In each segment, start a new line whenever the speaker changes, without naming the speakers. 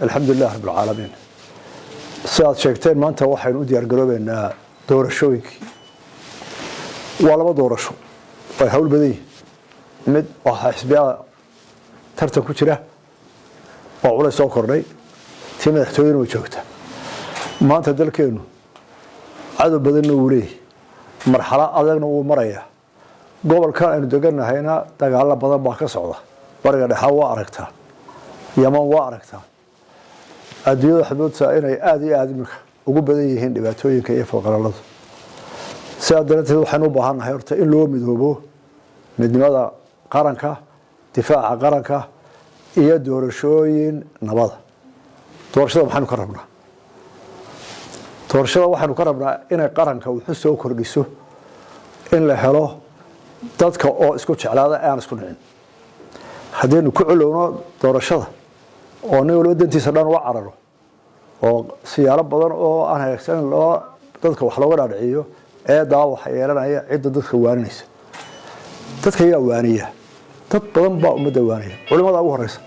الحمد لله رب العالمين. ساعات شيكتين ما أنت واحد ودي أرجلوا بين دور الشويك ولا ما دور الشو ويحاول بدي مد وحسبها ترتب كتيرة وعلى سكر لي تيم يحتوين وشوكته ما أنت دلكينه عدو بدنا وليه مرحلة أذقنا ومرية قبل كان دقنا هنا تقال بدل باك صعدة ورجع حوا أركتها يمان وأركتها أديو حدود سائرة آدي منك وقبل بدي هند بتوين كيف وقرالله سأدرته وحنو بهان هيرت إلو مذوبه من ماذا قرنك دفاع قرنك يدور شوين نبض تورشة وحنو كربنا تورشة وحنو كربنا إن قرنك وحسه وكردسه إن لهلا dadka oo isku jeclaada aan isku dhicin hadeenu ku culowno doorashada oo nin walba dantiisa dhan waa cararo oo siyaalo badan oo aan haysan loo dadka wax looga dhaadhiciyo ee daa wax yeelanaya cid dadka waaninaysa dadka yaa waaniya dad badan baa umada waaniya culimada ugu horeysa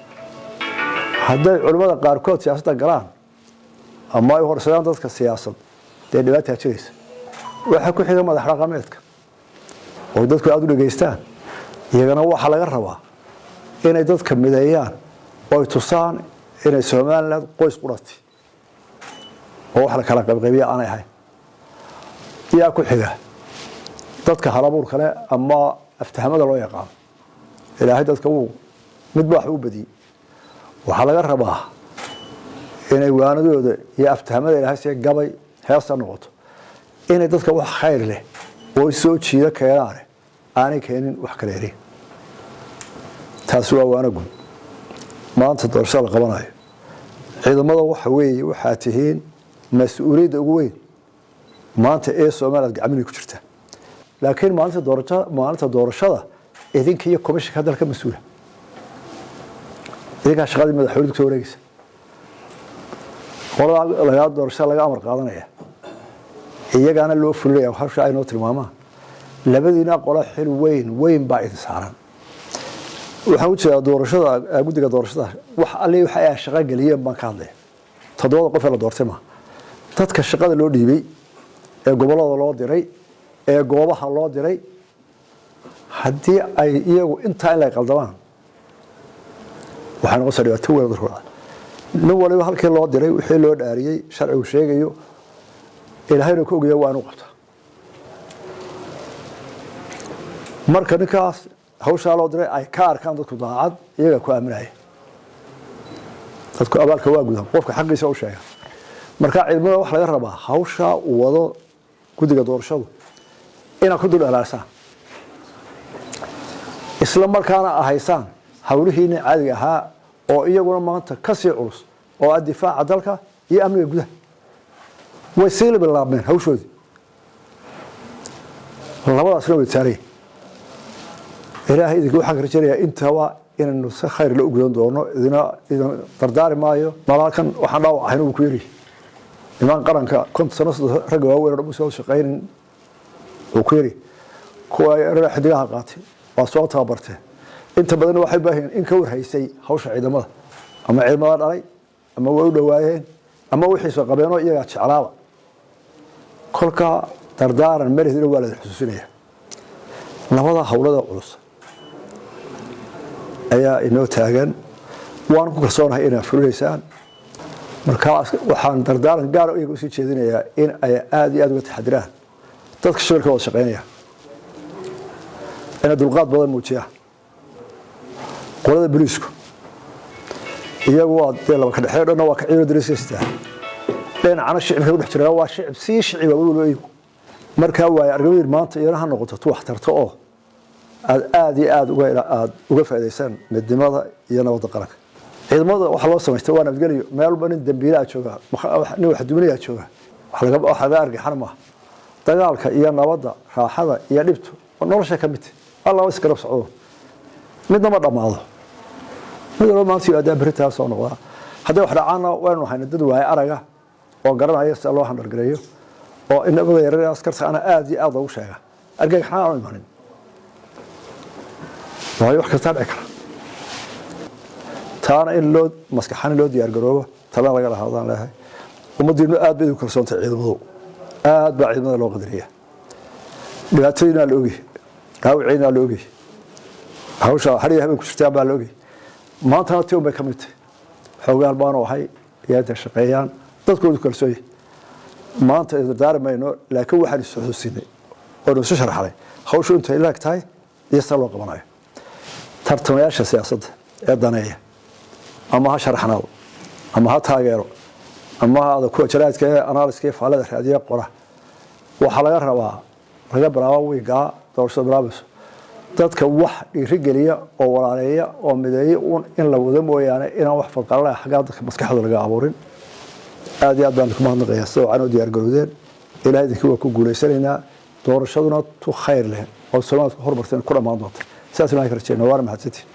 haday culimada qaar kood siyaasadda galaan ama ay horsadaan dadka siyaasad ee dhibaato jiraysa waxa ku xiga madax dhaqameedka oo dadku aad u dhageystaan iyagana waxa laga rabaa inay dadka mideeyaan oo ay tusaan inay Soomaaliland qoys qurati oo wax la kala qaybqaybiya aan ahay yaa ku xiga dadka halabuur kale ama aftahamada loo yaqaan ilaahay dadka uu mid wax u badiyay waxa laga rabaa inay waanadooda iyo aftahamada ilaahay si gabay heesta noqoto inay dadka wax khayr leh oo soo jiida keenaan aanay keenin wax kale yari taas waa waanagu maanta doorashada la qabanayo ciidamada waxa weeye waxa tihiin mas'uuliyadda ugu weyn maanta ee Soomaaliland gacmihi ku jirta laakiin maalinta doorashada idinka iyo komishanka dalka mas'uula idinka shaqadii madaxweynaha soo wareegaysa qolada laga doorashada laga amar qaadanaya iyagana loo fulinayo hawsha ay noo tilmaamaan labadiina qolo xil weyn baa idin saaran waxaan u jeedaa doorashada guddiga doorashada wax alle waxa ay shaqo galiyeen baan ka hadlay toddoba qof la doortay ma dadka shaqada loo dhiibay ee gobolada loo diray ee goobaha loo diray haddii ay iyagu inta in la qaldamaan waxaan uga soo dhawaato weyn dadkooda nin waliba halkii loo diray wixii loo dhaariyay sharcigu sheegayo ilaahayna ku ogeeyo waa inuu qabto marka ninkaas hawsha loo diray ay ka arkaan dadku daacad iyaga ku aaminaya dadku abaalka waa gudan qofka xaqiisa u sheega marka ciidamada wax laga rabaa hawsha uu wado guddiga doorashadu inay ku dul alaasaan isla markaana ahaysaan hawlihiina caadiga ahaa oo iyaguna maanta ka sii culus oo difaaca dalka iyo amniga gudaha way sii bilaabmeen hawshoodii labadaasna way taariikh ilaahay idinku waxaan rajaynayaa intaba inaynu si khayr la ugudan doono idin dardaari maayo malaakan waxaan dhaawacayn uu ku yiri imaan qaranka konta sano rag waaweyn oo soo shaqeyn uu ku yiri kuwa ay xiddigaha qaatay waa soo tababartay inta badan waxay baahan in ka warhaysay hawsha ciidamada ama ciidamada dhalay ama way u dhawaayeen ama wixii soo qabeenoo iyaga jeclaaba kolka dardaaran meelihii waa la xusuusinaya labada hawlada culus ayaa inoo taagan waan ku kalsoonahay inay fulineysaan markaas waxaan dardaaran gaar ah u sii jeedinayaa in ay aad iyo aad uga taxadiraan dadka shirka wada shaqeynaya in dulqaad badan muujiyaan qolada booliisku iyagu waa laba ka dhaxeeyo dhanna waa ka ciidan dariiska dhinacana shicibka u dhex jira waa shicib sii shicib weey marka waa argagax maanta iyana ha noqoto tu wax tarto oo aad iyo aad uga faa'iideysan midnimada iyo nabadda qaranka ciidamada waxa loo sameeyay waa nabadgelyo meel walba nin dambiila jooga nin wax duminaya jooga wax laga argixan ma dagaalka iyo nabadda raaxada iyo dhibtu nolosha ka mid Allah waa iska rabsado midna ma dhamaado mid walba maanta iyo adaabirta soo noqda haddii wax dhacaana waanu hayna dad waay araga oo garanaya si loo handalgareeyo oo inaba yaraa askarta ana aad iyo aad ugu sheega argagaxna aan imanin waayo wax kasta dhacay taana in loo maskaxan loo diyaar garoobo tala laga lahaadaan leeyahay ummaddiinu aad bay u kalsoontay ciidamadu aad baa ciidamada loo qadariyaa dhibaatooyina la ogi dhaawiciina la ogi hawsha xariya habeen ku jirtaa baa la ogi maantana tii bay ka mid tahay xoogaan baanu ahay iyada shaqeeyaan dadkoodu kalsooyay maanta dardaarmayno laakiin waxaan is xusuusinay oo noo sharaxay hawshu inta ilaag tahay iyo sida loo qabanayo tartamayaasha siyaasadda ee daneeya ama ha sharaxnaado ama ha taageero ama hada kuwa jaraadka ee analysis faalada raadiya qora waxa laga rabaa laga bilaabo wiiga doorashada bilaabayso dadka wax dhiirigeliya oo walaaleeya oo mideeya in la wada mooyaane inaan wax falqalay xagga dadka maskaxdooda laga abuurin aad iyo aad baan ku mahadnaqayaa soo aan u diyaar garowdeen ilaahay idinka waa ku guuleysanaynaa doorashaduna tu khayr leh oo Soomaaliya hormarteen ku dhamaan doonta sidaas ilaahay ka rajayno waan mahadsantihiin